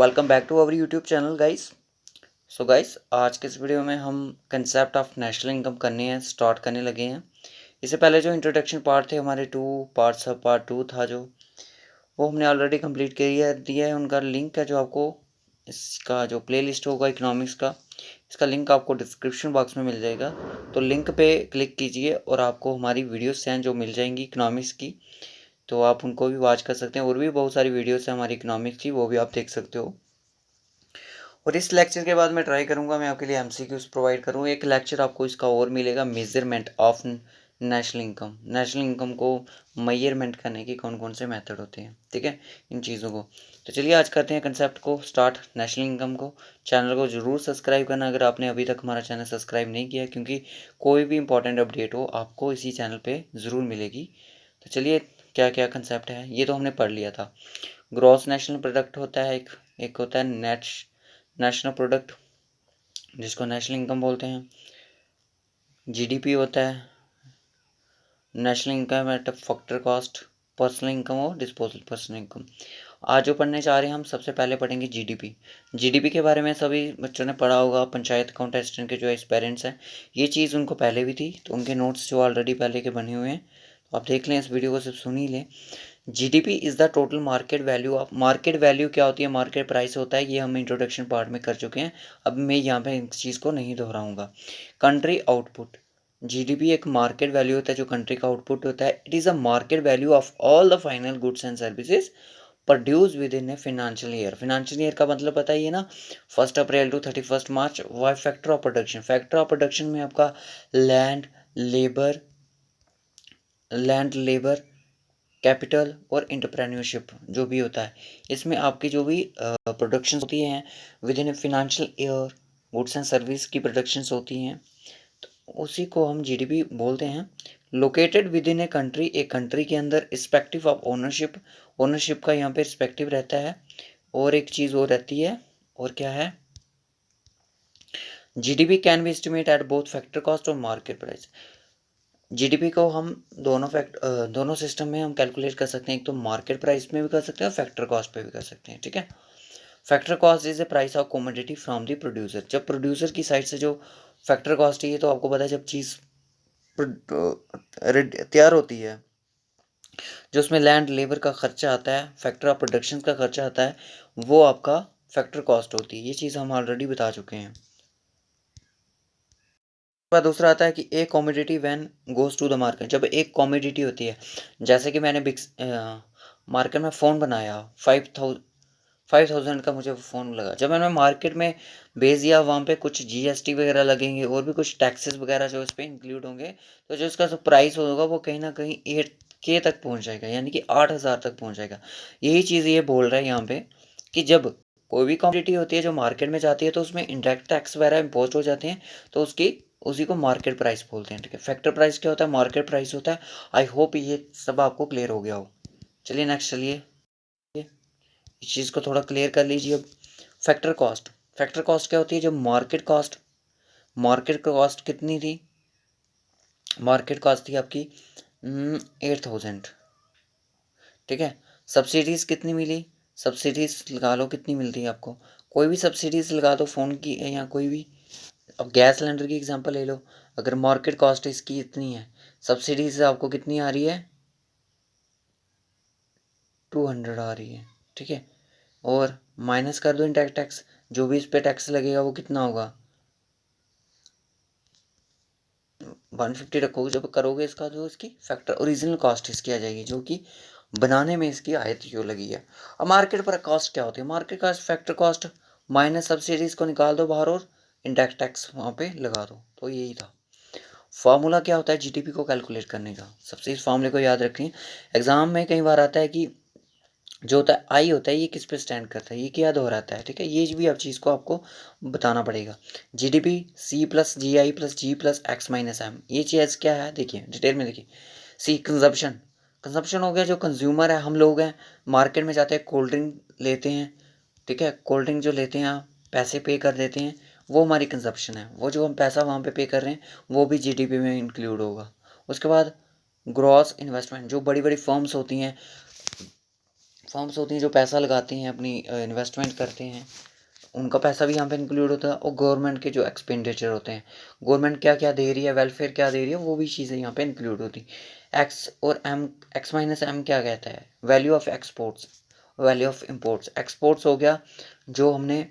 Welcome back to our YouTube channel guys. So guys, आज के इस वीडियो में हम कंसेप्ट ऑफ नेशनल इनकम करने हैं, स्टार्ट करने लगे हैं। इससे पहले जो इंट्रोडक्शन पार्ट थे हमारे 2 पार्ट्स, पार्ट 2 था जो वो हमने ऑलरेडी कंप्लीट दिया है। उनका लिंक है जो आपको इसका जो प्लेलिस्ट होगा इकोनॉमिक्स का, इसका लिंक आपको डिस्क्रिप्शन बॉक्स में मिल जाएगा। तो लिंक पे क्लिक कीजिए और आपको हमारी वीडियोस हैं जो मिल जाएंगी इकोनॉमिक्स की, तो आप उनको भी वॉच कर सकते हैं। और भी बहुत सारी वीडियोस हैं हमारी इकोनॉमिक्स की, वो भी आप देख सकते हो। और इस लेक्चर के बाद मैं ट्राई करूंगा मैं आपके लिए एमसीक्यूज प्रोवाइड करूँ। एक लेक्चर आपको इसका और मिलेगा, measurement of national income. National income को मेजरमेंट करने की कौन कौन से मेथड होते हैं, ठीक है, इन चीज़ों को। तो चलिए आज करते हैं कंसेप्ट को स्टार्ट, नेशनल इनकम को। चैनल को ज़रूर सब्सक्राइब करना अगर आपने अभी तक हमारा चैनल सब्सक्राइब नहीं किया, क्योंकि कोई भी इंपॉर्टेंट अपडेट हो आपको इसी चैनल पर ज़रूर मिलेगी। तो चलिए, क्या क्या कंसेप्ट है ये तो हमने पढ़ लिया था। ग्रॉस नेशनल प्रोडक्ट होता है, एक होता है नेट नेशनल प्रोडक्ट जिसको नेशनल इनकम बोलते हैं। जीडीपी होता है, national income eight factor cost, personal income और डिस्पोजल पर्सनल इनकम। आज जो पढ़ने जा रहे हैं हम, सबसे पहले पढ़ेंगे जीडीपी। जीडीपी के बारे में सभी बच्चों ने पढ़ा होगा, पंचायत अकाउंट असिस्टेंट के जो एस्पायरेंट्स हैं, ये चीज़ उनको पहले भी थी, तो उनके नोट्स जो ऑलरेडी पहले के बने हुए हैं, तो आप देख लें, इस वीडियो को सिर्फ सुन ही लें। GDP is the total market value of, market value क्या होती है, मार्केट प्राइस होता है, ये हम इंट्रोडक्शन पार्ट में कर चुके हैं, अब मैं यहाँ पे इस चीज़ को नहीं दोहराऊंगा। कंट्री आउटपुट, जीडीपी एक मार्केट वैल्यू होता है जो कंट्री का आउटपुट होता है। It is a market value of all the final goods and services produce within a financial year. Financial year का मतलब पता ही है ना, 1 April to 31 March. Why factor of production, factor of production में आपका लैंड लेबर कैपिटल और entrepreneurship जो भी होता है, इसमें आपकी जो भी प्रोडक्शन होती हैं with in a financial year, goods and service की प्रोडक्शंस होती हैं, तो उसी को हम जीडीपी बोलते हैं। Located with in a country, एक कंट्री के अंदर, रिस्पेक्टिव ऑफ ओनरशिप, ओनरशिप का यहाँ पे रिस्पेक्टिव रहता है। और एक चीज़ और रहती है, और क्या है, GDP can be estimate at both factor cost और मार्केट प्राइस। जीडीपी को हम दोनों सिस्टम में हम कैलकुलेट कर सकते हैं, एक तो मार्केट प्राइस में भी कर सकते हैं और फैक्टर कॉस्ट पे भी कर सकते हैं, ठीक है। Factor cost is the price of commodity from the producer. जब प्रोड्यूसर की साइड से जो फैक्टर कॉस्ट है, ये तो आपको पता है, जब चीज़ तैयार होती है, जो उसमें लैंड लेबर का खर्चा आता है, फैक्टर ऑफ प्रोडक्शन का खर्चा आता है, वो आपका फैक्टर कॉस्ट होती है। ये चीज़ हम ऑलरेडी बता चुके हैं। दूसरा आता है कि a commodity when goes to the market. जब एक कॉमोडिटी होती है, जैसे कि मैंने मार्केट में फ़ोन बनाया, 5,000 का मुझे फ़ोन लगा, जब मैंने मार्केट में भेज दिया, वहाँ पे कुछ जीएसटी वगैरह लगेंगे और भी कुछ टैक्सेस वगैरह जो इस पर इंक्लूड होंगे, तो जो इसका जो प्राइस होगा वो कहीं ना कहीं 8K तक पहुँच जाएगा, यानी कि 8,000 तक पहुँच जाएगा। यही चीज़ ये बोल रहा है यहाँ पे कि जब कोई भी कॉमोडिटी होती है जो मार्केट में जाती है, तो उसमें इंडायरेक्ट टैक्स वगैरह इम्पोज हो जाते हैं, तो उसी को मार्केट प्राइस बोलते हैं, ठीक है। फैक्टर प्राइस क्या होता है, मार्केट प्राइस होता है। आई होप ये सब आपको क्लियर हो गया हो। चलिए नेक्स्ट, चलिए इस चीज़ को थोड़ा क्लियर कर लीजिए अब। फैक्टर कॉस्ट, फैक्टर कॉस्ट क्या होती है, जो मार्केट कॉस्ट कितनी थी, मार्केट कॉस्ट थी आपकी 8,000, ठीक है। सब्सिडीज़ कितनी मिली, सब्सिडीज़ लगा लो कितनी मिलती है आपको, कोई भी सब्सिडीज़ लगा दो फ़ोन की या कोई भी। अब गैस सिलेंडर की एग्जांपल ले लो, अगर मार्केट कॉस्ट इसकी इतनी है, सब्सिडीज आपको कितनी आ रही है, 200 आ रही है, ठीक है। और माइनस कर दो इनडायरेक्ट टैक्स, जो भी इस पे टैक्स लगेगा वो कितना होगा, 150 रखोगे। जब करोगे इसका जो इसकी फैक्टर ओरिजिनल कॉस्ट इसकी आ जाएगी, जो कि बनाने में इसकी आयत जो लगी है। अब मार्केट पर कॉस्ट क्या होती है, market cost factor cost minus subsidies को निकाल दो बाहर और इनडायरेक्ट टैक्स वहाँ पे लगा दो, तो यही था। फार्मूला क्या होता है जीडीपी को कैलकुलेट करने का, सबसे इस फार्मूले को याद रखें। एग्जाम में कई बार आता है कि जो होता है आई होता है, ये किस पे स्टैंड करता है, ये क्या दोहराता है, ठीक है। ये भी अब चीज़ को आपको बताना पड़ेगा। जीडीपी C+GI+G+X-M, ये चीज़ क्या है, देखिए डिटेल में देखिए। सी कंजप्शन, कंजप्शन हो गया, जो कंज्यूमर है, हम लोग हैं, मार्केट में जाते हैं, कोल्ड ड्रिंक लेते हैं, ठीक है। कोल्ड ड्रिंक जो लेते हैं आप पैसे पे कर देते हैं, वो हमारी कंजप्शन है। वो जो हम पैसा वहाँ पे कर रहे हैं, वो भी जीडीपी में इंक्लूड होगा। उसके बाद ग्रॉस इन्वेस्टमेंट, जो बड़ी बड़ी फर्म्स होती हैं, फर्म्स होती हैं जो पैसा लगाती हैं, अपनी इन्वेस्टमेंट करते हैं, उनका पैसा भी यहाँ पे इंक्लूड होता है। और गवर्नमेंट के जो एक्सपेंडिचर होते हैं, गवर्नमेंट क्या क्या दे रही है, वेलफेयर क्या दे रही है, वो भी चीज़ें यहाँ पे इंक्लूड होती हैं। एक्स और एम, एक्स माइनस एम क्या कहता है, value of exports, value of imports. Exports हो गया जो हमने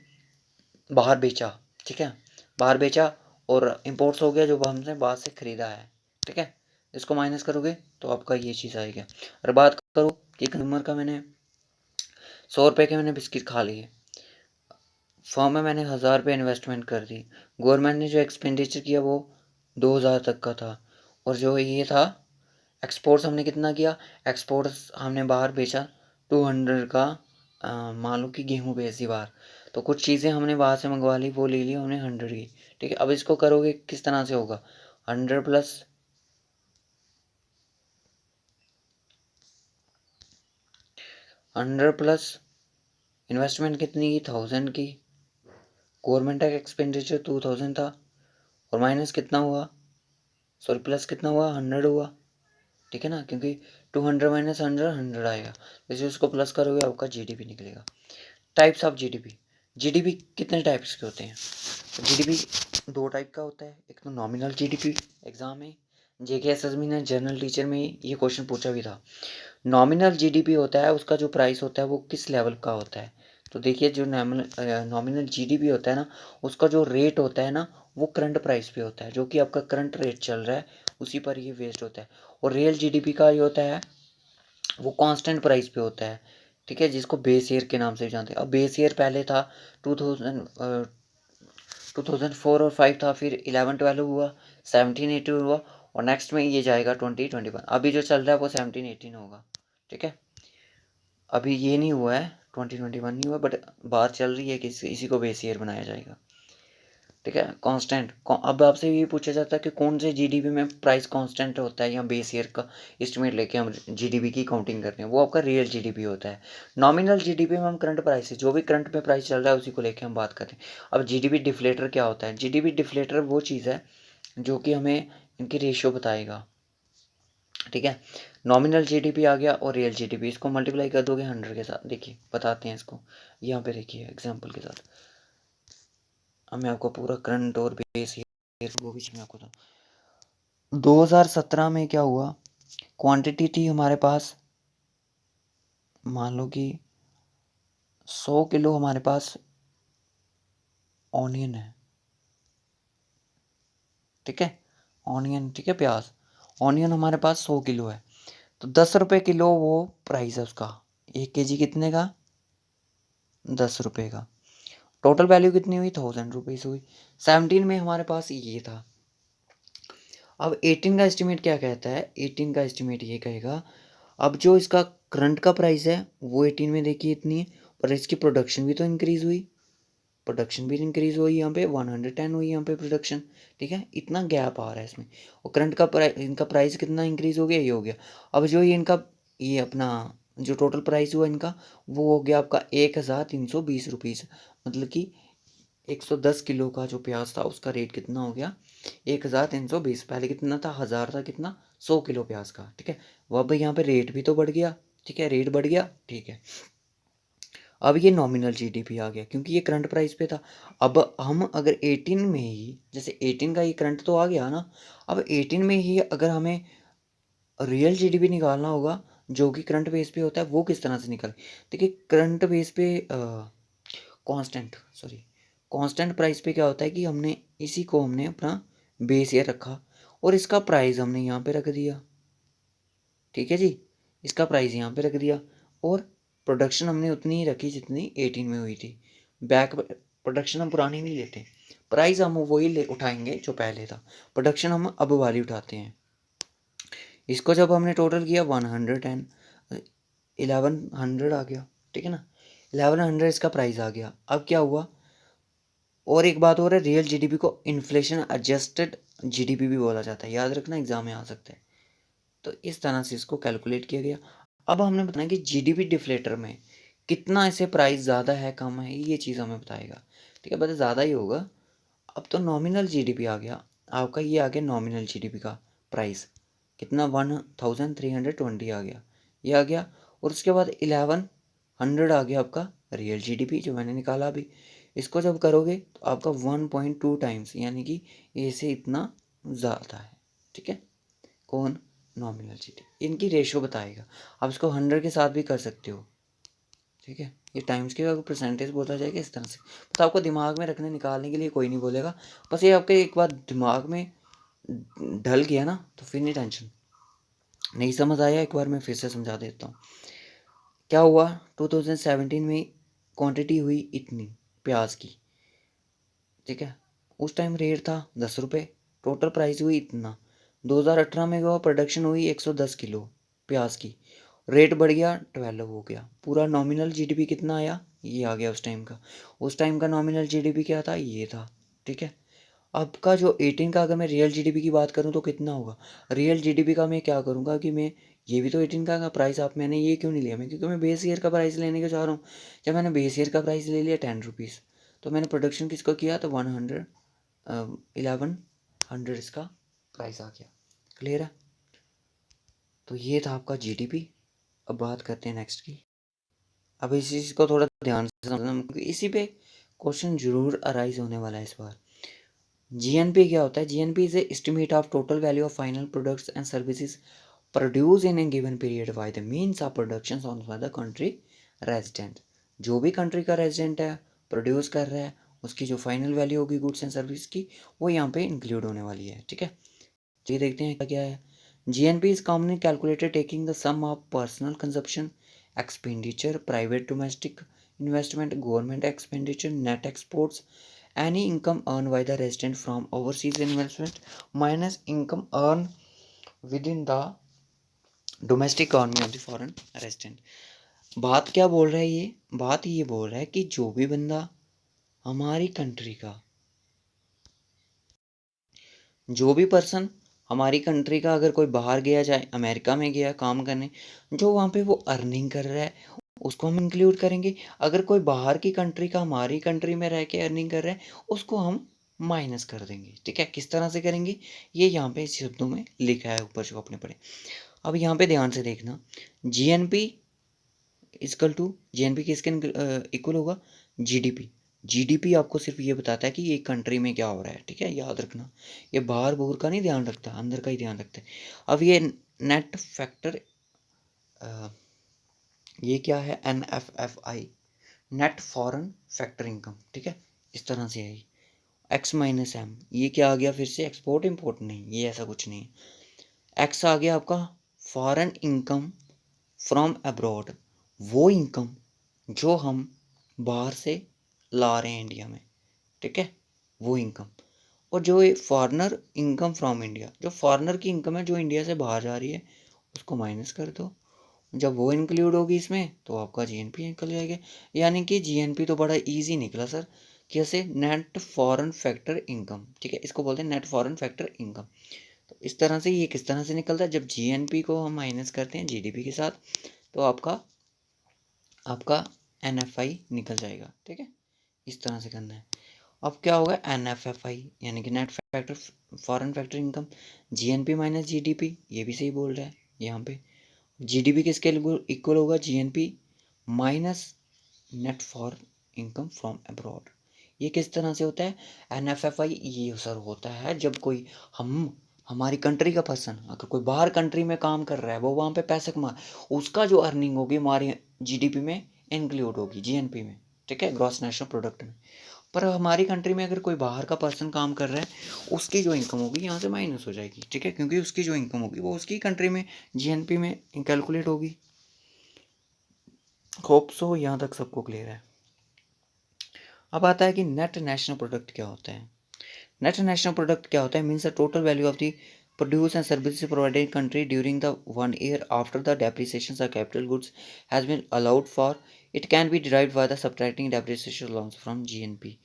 बाहर बेचा, ठीक है, बाहर बेचा। और इम्पोर्ट्स हो गया जो हमने बाहर से ख़रीदा है, ठीक है। इसको माइनस करोगे तो आपका ये चीज़ आएगा। और बात करो कि कंज्यूमर का, मैंने 100 रुपये के मैंने बिस्किट खा लिए, फॉर्म में मैंने 1000 रुपये इन्वेस्टमेंट कर दी, गवर्नमेंट ने जो एक्सपेंडिचर किया वो 2000 तक का था। और जो ये था एक्सपोर्ट्स हमने कितना किया, एक्सपोर्ट्स हमने बाहर बेचा 200 का, मान लो कि गेहूँ बेच दी बाहर, तो कुछ चीज़ें हमने बाहर से मंगवा ली, वो ले ली हमने 100 की, ठीक है। अब इसको करोगे किस तरह से होगा, 100 प्लस 100 प्लस इन्वेस्टमेंट कितनी की, 1000 की, गवर्नमेंट का एक्सपेंडिचर 2000 था, और माइनस कितना हुआ, सॉरी प्लस कितना हुआ, 100 हुआ, ठीक है ना, क्योंकि 200 माइनस 100 100 आएगा। जैसे उसको प्लस करोगे आपका जीडीपी निकलेगा। टाइप्स ऑफ जीडीपी, जीडीपी कितने टाइप्स के होते हैं, तो जीडीपी 2 टाइप का होता है। एक तो नॉमिनल जीडीपी, एग्जाम में जेकेएसएसबी ने जनरल टीचर में ये क्वेश्चन पूछा भी था। नॉमिनल जीडीपी होता है, उसका जो प्राइस होता है वो किस लेवल का होता है, तो देखिए जो नॉमिनल जीडीपी होता है ना, उसका जो रेट होता है ना, वो करंट प्राइस पे होता है, जो कि आपका करंट रेट चल रहा है उसी पर ये बेस्ड होता है। और रियल जीडीपी का ये होता है, वो कांस्टेंट प्राइस पे होता है, ठीक है, जिसको बेस ईयर के नाम से जानते हैं। अब बेस ईयर पहले था 2004 और 5 था, फिर 11-12 हुआ, 17-18 हुआ, और नेक्स्ट में ये जाएगा 2021। अभी जो चल रहा है वो 17-18 होगा, ठीक है। अभी ये नहीं हुआ है, 2021 नहीं हुआ, बट बात चल रही है कि इसी को बेस ईयर बनाया जाएगा, ठीक है। कांस्टेंट, अब आपसे ये पूछा जाता है कि कौन से जीडीपी में प्राइस कांस्टेंट होता है या बेस ईयर का एस्टिमेट लेके हम जीडीपी की काउंटिंग करते हैं, वो आपका रियल जीडीपी होता है। नॉमिनल जीडीपी में हम करंट प्राइस, जो भी करंट में प्राइस चल रहा है उसी को लेके हम बात करते हैं। अब जीडीपी डिफ्लेटर क्या होता है, जीडीपी डिफ्लेटर वो चीज़ है जो कि हमें इनकी रेशियो बताएगा, ठीक है। नॉमिनल जीडीपी आ गया और रियल जीडीपी, इसको मल्टीप्लाई कर दोगे 100 के साथ, देखिए बताते हैं इसको, यहाँ पे देखिए एग्जांपल के साथ। अब मैं आपको पूरा करंट और बेस ईयर वो बीच में आपको 2017 में क्या हुआ, क्वांटिटी थी हमारे पास, मान लो कि 100 किलो हमारे पास ऑनियन है, ठीक है, ऑनियन, ठीक है, प्याज, ऑनियन हमारे पास 100 किलो है, तो 10 रुपये किलो वो प्राइस है उसका, 1 kg कितने का, 10 रुपये का। टोटल वैल्यू कितनी हुई, 1000 रुपीज़ हुई। 17 में हमारे पास ये था। अब 18 का एस्टिमेट क्या कहता है, 18 का एस्टिमेट ये कहेगा, अब जो इसका करंट का प्राइस है वो 18 में देखिए इतनी है, पर इसकी प्रोडक्शन भी तो इंक्रीज़ हुई, प्रोडक्शन भी इंक्रीज़ हुई, यहाँ पे 110 हुई यहाँ पे प्रोडक्शन, ठीक है, इतना गैप आ रहा है इसमें। और करंट का प्राइस, इनका प्राइस कितना इंक्रीज़ हो गया, ये हो गया। अब जो ये इनका, ये अपना जो टोटल प्राइस हुआ इनका, वो हो गया आपका 1320 रुपीज़, मतलब कि 110 किलो का जो प्याज था उसका रेट कितना हो गया, 1320। पहले कितना था, 1000 था, कितना, 100 किलो प्याज का, ठीक है। वो अब यहाँ पे रेट भी तो बढ़ गया, ठीक है, रेट बढ़ गया, ठीक है। अब ये नॉमिनल जीडीपी आ गया क्योंकि ये करंट प्राइस पे था। अब हम अगर 18 में ही, जैसे 18 का ये करंट तो आ गया ना, अब 18 में ही अगर हमें रियल जीडीपी निकालना होगा जो कि करंट बेस पे होता है, वो किस तरह से निकल, देखिए करंट बेस पे कांस्टेंट, सॉरी कांस्टेंट प्राइस पे क्या होता है कि हमने इसी को हमने अपना बेस ईयर रखा और इसका प्राइस हमने यहाँ पे रख दिया, ठीक है जी, इसका प्राइस यहाँ पे रख दिया, और प्रोडक्शन हमने उतनी ही रखी जितनी 18 में हुई थी। बैक प्रोडक्शन हम पुरानी नहीं लेते, प्राइस हम वही ले उठाएंगे जो पहले था, प्रोडक्शन हम अब वाली उठाते हैं। इसको जब हमने टोटल किया 110, 1100 आ गया, ठीक है ना, 1100 इसका प्राइस आ गया। अब क्या हुआ, और एक बात और है, रियल जीडीपी को इन्फ्लेशन एडजस्टेड जीडीपी भी बोला जाता है, याद रखना एग्जाम में आ सकता है। तो इस तरह से इसको कैलकुलेट किया गया। अब हमने बताया कि जीडीपी डिफ्लेटर में कितना ऐसे प्राइस ज़्यादा है कम है, ये चीज़ हमें बताएगा, ठीक है, बता ज़्यादा ही होगा। अब तो नॉमिनल जीडीपी आ गया आपका, ये आ गया नॉमिनल जीडीपी का प्राइस कितना, 1320 आ गया, ये आ गया। और उसके बाद 11 100 आ गया आपका रियल जीडीपी जो मैंने निकाला अभी। इसको जब करोगे तो आपका 1.2 टाइम्स, यानी कि ए से इतना ज़्यादा है, ठीक है। कौन? Nominal GDP. इनकी रेशो बताएगा। आप इसको 100 के साथ भी कर सकते हो, ठीक है। ये टाइम्स के अगर परसेंटेज बोला जाएगा इस तरह से, तो आपको दिमाग में रखने निकालने के लिए कोई नहीं बोलेगा। बस ये आपके एक बार दिमाग में ढल गया ना तो फिर नहीं टेंशन। नहीं समझ आया, एक बार मैं फिर से समझा देता हूँ। क्या हुआ, 2017 में क्वांटिटी हुई इतनी प्याज की, ठीक है। उस टाइम रेट था 10 रुपये, टोटल प्राइस हुई इतना। 2018 में हुआ, प्रोडक्शन हुई 110 किलो प्याज की, रेट बढ़ गया 12 हो गया। पूरा नॉमिनल जीडीपी कितना आया, ये आ गया उस टाइम का। उस टाइम का नॉमिनल जीडीपी क्या था, ये था, ठीक है। अब का जो 18 का अगर मैं रियल जीडीपी की बात करूँ तो कितना होगा। रियल जीडीपी का मैं क्या करूँगा कि मैं, ये भी तो 18 का प्राइस, आप मैंने ये क्यों नहीं लिया, मैं क्योंकि मैं बेस ईयर का प्राइस लेने को चाह रहा हूँ। जब मैंने बेस ईयर का प्राइस ले लिया 10 रुपीज़, तो मैंने प्रोडक्शन किसको किया तो 1100 इसका प्राइस आ गया। क्लियर है। तो ये था आपका जीडीपी। अब बात करते हैं नेक्स्ट की। अब इस चीज़ को थोड़ा ध्यान से समझना, क्योंकि इसी पे क्वेश्चन जरूर अराइज होने वाला है इस बार। जीएनपी क्या होता है? GNP is estimate of total value of final products and services produce in A given period by the means of production on by the country resident. जो भी कंट्री का रेजिडेंट है, प्रोड्यूस कर रहा है, उसकी जो फाइनल वैल्यू होगी गुड्स एंड सर्विस की, वो यहाँ पे इंक्लूड होने वाली है, ठीक है। चलिए देखते हैं क्या है। GNP is commonly calculated taking the sum of personal consumption, expenditure, private domestic investment, government expenditure, net exports, any income earned by the resident from overseas investment minus income earned within the domestic economy of the foreign resident। बात क्या बोल रहा है ये? बात ये बोल रहा है कि जो भी बंदा हमारी कंट्री का, जो भी पर्सन हमारी कंट्री का अगर कोई बाहर गया, चाहे अमेरिका में गया काम करने, जो वहाँ पे वो अर्निंग कर रहा है उसको हम इंक्लूड करेंगे। अगर कोई बाहर की कंट्री का हमारी कंट्री में रह के अर्निंग कर रहा है उसको हम माइनस कर देंगे, ठीक है। किस तरह से करेंगे ये यहाँ पे इस शब्दों में लिखा है ऊपर जो आपने पढ़े। अब यहाँ पे ध्यान से देखना, जीएनपी इक्वल टू, जीएनपी किसके इक्वल होगा? जीडीपी। जीडीपी आपको सिर्फ ये बताता है कि एक कंट्री में क्या हो रहा है, ठीक है, याद रखना। ये बाहर बूर का नहीं ध्यान रखता, अंदर का ही ध्यान रखता है। अब ये नेट फैक्टर, ये क्या है? NFFI, net foreign factor income, ठीक है। इस तरह से है एक्स माइनस एम। ये क्या आ गया फिर से? एक्सपोर्ट इम्पोर्ट नहीं, ये ऐसा कुछ नहीं है। एक्स आ गया आपका फॉरेन इनकम फ्रॉम अब्रॉड, वो इनकम जो हम बाहर से ला रहे हैं इंडिया में, ठीक है, वो इनकम। और जो ये फॉरेनर इनकम फ्रॉम इंडिया, जो फॉरेनर की इनकम है जो इंडिया से बाहर जा रही है, उसको माइनस कर दो। जब वो इंक्लूड होगी इसमें तो आपका जीएनपी निकल जाएगा। यानी कि जीएनपी तो बड़ा इजी निकला सर। कैसे? नेट फॉरेन फैक्टर इनकम, ठीक है, इसको बोलते हैं नेट फॉरेन फैक्टर इनकम। तो इस तरह से ये किस तरह से निकलता है? जब जीएनपी को हम माइनस करते हैं जीडीपी के साथ तो आपका आपका एनएफआई निकल जाएगा, ठीक है। इस तरह से करना है। अब क्या होगा? एनएफएफआई यानी कि net factor foreign factor income, GNP minus GDP, ये भी सही बोल रहा है यहाँ पे। जीडीपी किसके इक्वल होगा? GNP minus net for income from abroad. ये किस तरह से होता है? एनएफएफआई ये सर होता है जब कोई हमारी कंट्री का पर्सन अगर कोई बाहर कंट्री में काम कर रहा है, वो वहाँ पे पैसे कमा, उसका जो अर्निंग होगी हमारी जीडीपी में इंक्लूड होगी, जीएनपी में, ठीक है, ग्रॉस नेशनल प्रोडक्ट में। पर हमारी कंट्री में अगर कोई बाहर का पर्सन काम कर रहा है उसकी जो इनकम होगी यहाँ से माइनस हो जाएगी, ठीक है, क्योंकि उसकी जो इनकम होगी वो उसकी कंट्री में जीएनपी में कैलकुलेट होगी। होप सो यहाँ तक सबको क्लियर है। अब आता है कि नेट नेशनल प्रोडक्ट क्या होता है। नेट नेशनल प्रोडक्ट क्या होता है? Means the total value of the produce and services provided in country during the 1 year after the depreciation of capital goods has been allowed for. It can be derived by the subtracting depreciation loss from GNP.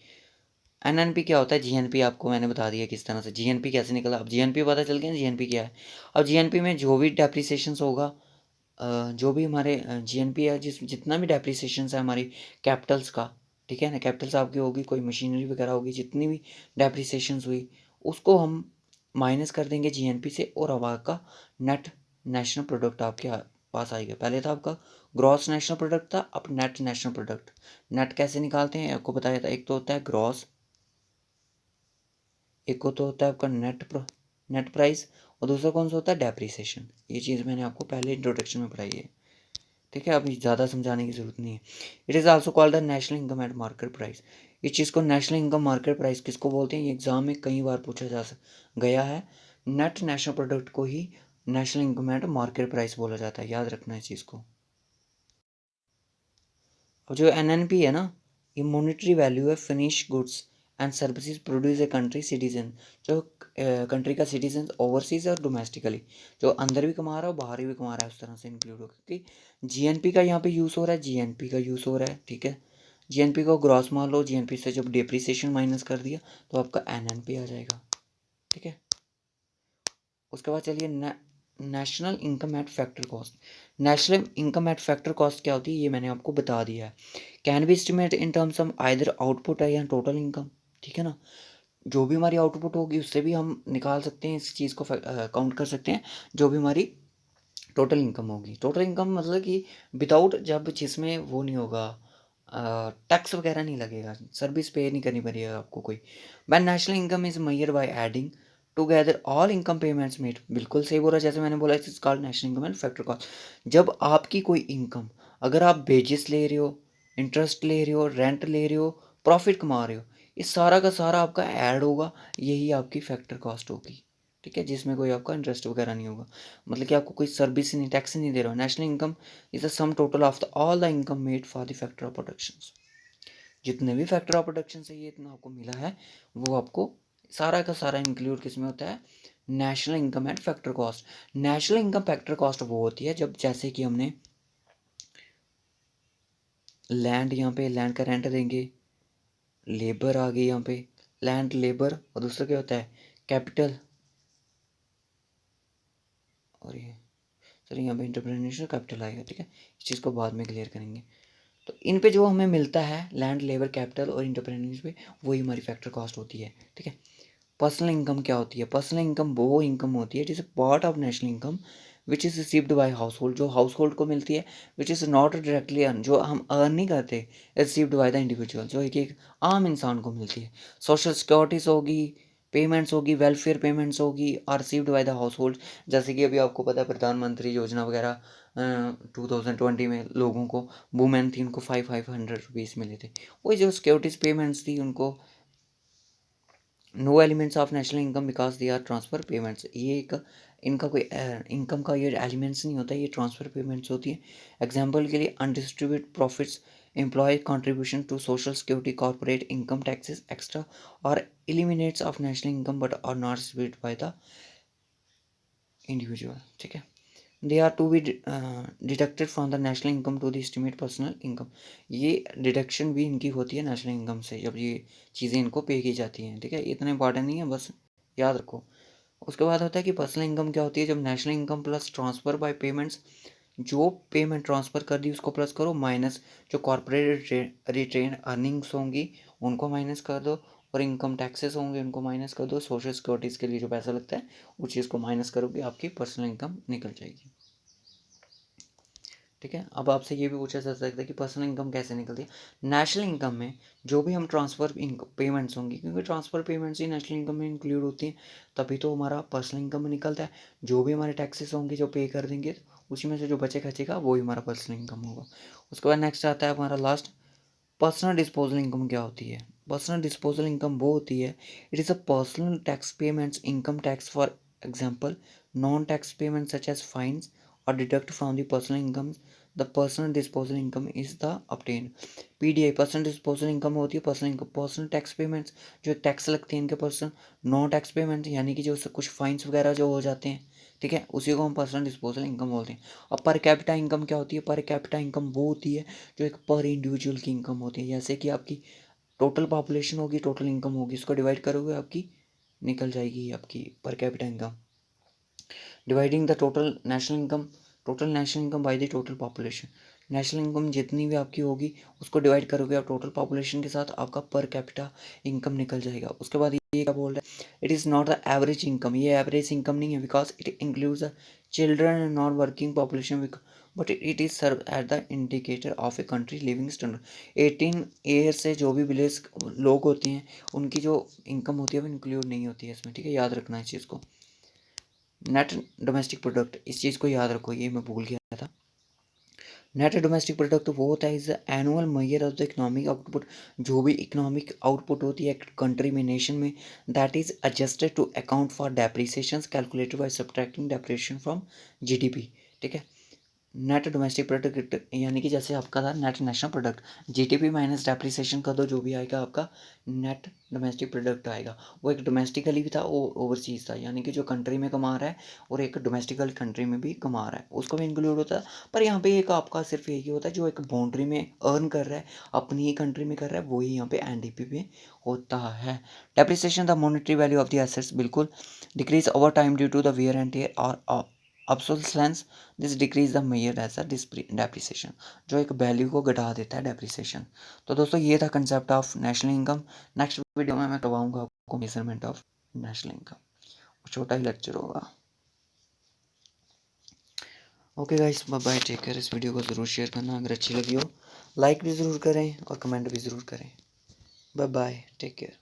NNP क्या होता है? GNP आपको मैंने बता दिया किस तरह से। जीएनपी कैसे निकला? अब जीएनपी पता चल गया जीएनपी क्या है। अब जीएनपी में जो भी डेप्रिसिएशन होगा, जो भी हमारे जीएनपी है, जितना भी डेप्रिसिएशन है हमारी कैपिटल्स का, ठीक है ना, कैपिटल्स आपकी होगी, कोई मशीनरी वगैरह होगी, जितनी भी डेप्रिसिएशन हुई उसको हम माइनस कर देंगे जीएनपी से, और अब आपका नेट नेशनल प्रोडक्ट आपके पास आएगा। पहले था आपका ग्रॉस नेशनल प्रोडक्ट था, अब नेट नेशनल प्रोडक्ट। नेट कैसे निकालते हैं आपको बताया था, एक तो होता है ग्रॉस, एक को तो होता है आपका नेट प्राइस, और दूसरा कौन सा होता है डेप्रिसिएशन। ये चीज़ मैंने आपको पहले इंट्रोडक्शन में पढ़ाई है, ठीक है, अभी ज़्यादा समझाने की ज़रूरत नहीं है। It is also called the national income at market price. इस चीज़ को नेशनल इनकम मार्केट प्राइस किसको बोलते हैं, ये एग्जाम में कई बार पूछा गया है। नेट नेशनल प्रोडक्ट को ही national income at market price बोला जाता है, याद रखना इस चीज़ को। और जो NNP है ना, ये मॉनेटरी वैल्यू है finish goods and services produce a country citizen, जो कंट्री का सिटीजन ओवरसीज और डोमेस्टिकली, जो अंदर भी कमा रहा है और बाहर भी कमा रहा है, उस तरह से इंक्लूड हो, क्योंकि GNP का यहाँ पे यूज़ हो रहा है, GNP का यूज़ हो रहा है, ठीक है। GNP को ग्रॉस मान लो, GNP से जब डिप्रिसिएशन माइनस कर दिया तो आपका NNP आ जाएगा, ठीक है। उसके बाद चलिए national income eight factor cost. National income eight factor cost क्या होती है ये मैंने आपको बता दिया है। Can be estimate in terms of either output है या टोटल इनकम, ठीक है ना। जो भी हमारी आउटपुट होगी उससे भी हम निकाल सकते हैं, इस चीज़ को काउंट कर सकते हैं, जो भी हमारी टोटल इनकम होगी। टोटल इनकम मतलब कि विदाउट, जब जिसमें वो नहीं होगा, टैक्स वगैरह नहीं लगेगा, सर्विस पे नहीं करनी पड़ेगी आपको कोई। When national income is measured by adding together all income payments made, बिल्कुल सही बोला, जैसे मैंने बोला it is called national income and factor cost. जब आपकी कोई इनकम, अगर आप वेजेस ले रहे हो, इंटरेस्ट ले रहे हो, रेंट ले रहे हो, प्रॉफिट कमा रहे हो, ये सारा का सारा आपका ऐड होगा, यही आपकी फैक्टर कॉस्ट होगी, ठीक है, जिसमें कोई आपका इंटरेस्ट वगैरह नहीं होगा, मतलब कि आपको कोई सर्विस नहीं, टैक्स नहीं दे रहा हो। National income is the sum total of the all the income made for the factor of production. जितने भी फैक्टर ऑफ प्रोडक्शन से ये इतना आपको मिला है, वो आपको सारा का सारा इंक्लूड किस में होता है, national income and factor cost. National income factor cost वो होती है जब, जैसे कि हमने लैंड, यहाँ पे लैंड का रेंट देंगे, लेबर आ गई यहाँ पे, लैंड लेबर, और दूसरा क्या होता है कैपिटल, और ये सर यहाँ पे इंटरप्रेन्योरशिप कैपिटल आएगा, ठीक है, इस चीज़ को बाद में क्लियर करेंगे। तो इन पे जो हमें मिलता है लैंड लेबर कैपिटल और इंटरप्रेन्योरशिप पे, वही हमारी फैक्टर कॉस्ट होती है, ठीक है। पर्सनल इनकम क्या होती है, पर्सनल इनकम वो इनकम होती है जिसे part of national income which is received by house hold, जो हाउस होल्ड को मिलती है, which is not directly earn, जो हम अर्न नहीं करते, रिसीव्ड बाय द इंडिविजुअल, जो एक आम इंसान को मिलती है। सोशल सिक्योरिटीज़ होगी, पेमेंट्स होगी, वेलफेयर पेमेंट्स होगी, are received by the household, जैसे कि अभी आपको पता है प्रधानमंत्री योजना वगैरह 2020 में लोगों को, वुमेन थी उनको 500 मिले थे, वही जो सिक्योरिटीज़ पेमेंट्स थी उनको। No elements of national income because they are transfer payments, ये एक इनका कोई इनकम का ये एलिमेंट्स नहीं होता, ये ट्रांसफ़र पेमेंट्स होती है। एग्जांपल के लिए undistributed profits, employ contribution to social security, corporate income taxes extra और eliminates of national income but are not distributed by the individual, ठीक है। They are to be deducted from the national income to the estimate personal income, ये deduction भी इनकी होती है national income से, जब ये चीज़ें इनको पे की जाती हैं, ठीक है, इतना इंपॉर्टेंट नहीं है, बस याद रखो। उसके बाद होता है कि पर्सनल इनकम क्या होती है, जब national income plus transfer bye payments, जो पेमेंट ट्रांसफ़र कर दी उसको प्लस करो, माइनस जो कॉर्पोरेट रिटेन अर्निंग्स होंगी उनको माइनस कर दो, और इनकम टैक्सेस होंगे उनको माइनस कर दो, सोशल सिक्योरिटीज़ के लिए जो पैसा लगता है उस चीज़ को माइनस करोगे, आपकी पर्सनल इनकम निकल जाएगी, ठीक है। अब आपसे ये भी पूछा जा सकता है कि पर्सनल इनकम कैसे निकलती है। नेशनल इनकम में जो भी हम ट्रांसफ़र पेमेंट्स होंगी, क्योंकि ट्रांसफ़र पेमेंट्स ही नेशनल इनकम में इंक्लूड होती हैं, तभी तो हमारा पर्सनल इनकम में निकलता है। जो भी हमारे टैक्सेस होंगे जो पे कर देंगे, उसी में से जो बचे खचेगा वही हमारा पर्सनल इनकम होगा। उसके बाद नेक्स्ट आता है हमारा लास्ट, पर्सनल डिस्पोजल इनकम क्या होती है। पर्सनल डिस्पोजल इनकम वो होती है, it is a personal tax payments, income tax for example, non tax payment such as fines और deduct from the personal income, the personal disposal income is the obtained PDI। Personal disposal income होती है personal income, personal tax payments जो tax लगते हैं इनके, person non tax payment यानी कि जो कुछ फाइन्स वगैरह जो हो जाते हैं, ठीक है, उसी को हम पर्सनल डिस्पोजल इनकम बोलते हैं। और पर कैपिटा इनकम क्या होती है, पर कैपिटा इनकम वो होती है जो एक पर इंडिविजुअल की इनकम होती है, जैसे कि आपकी टोटल पॉपुलेशन होगी, टोटल इनकम होगी, इसको डिवाइड करोगे आपकी निकल जाएगी आपकी per capita income, dividing the total national income by the total population. National income जितनी भी आपकी होगी उसको डिवाइड करोगे आप टोटल पॉपुलेशन के साथ, आपका पर कैपिटा इनकम निकल जाएगा। उसके बाद ये क्या बोल रहा है, it is not the average income, ये एवरेज इनकम नहीं है, because it includes the children and non working population but it is serve at the indicator of a country living standard. 18 year से जो भी विलेज लोग होते हैं उनकी जो इनकम होती है वो इंक्लूड नहीं होती है इसमें, ठीक है, याद रखना इस चीज़ को। नेट डोमेस्टिक प्रोडक्ट, इस चीज़ को याद रखो, ये मैं भूल गया था। नेट डोमेस्टिक प्रोडक्ट वो होता है is annual measure of the economic output, जो भी इकोनॉमिक आउटपुट होती है कंट्री में, नेशन में, that is adjusted to account for depreciation calculated by subtracting depreciation from GDP, ठीक है। नेट डोमेस्टिक प्रोडक्ट यानी कि जैसे आपका था net national product, GDP minus depreciation का दो, जो भी आएगा आपका नेट डोमेस्टिक प्रोडक्ट आएगा। वो एक डोमेस्टिकली भी था, वो ओवरसीज था, यानी कि जो कंट्री में कमा रहा है और एक डोमेस्टिकल कंट्री में भी कमा रहा है उसको भी इंक्लूड होता है। पर यहाँ पे एक आपका सिर्फ यही होता है जो एक बाउंड्री में अर्न कर रहा है अपनी ही कंट्री में कर रहा है, वही यहाँ पे एनडीपी में होता है। Depreciation the monetary value of the assets, बिल्कुल, decrease over time due to the wear and tear और obsolescence, this decrease the measure as a depreciation, जो एक वैल्यू को घटा देता है डेप्रिसिएशन। तो दोस्तों ये था concept of national income. Next video में मैं करवाऊंगा आपको मेजरमेंट ऑफ नेशनल इनकम, छोटा ही लेक्चर होगा। Okay guys, bye bye, take care. इस वीडियो को ज़रूर शेयर करना, अगर अच्छी लगी हो लाइक भी ज़रूर करें और कमेंट भी ज़रूर करें। Bye bye, take care.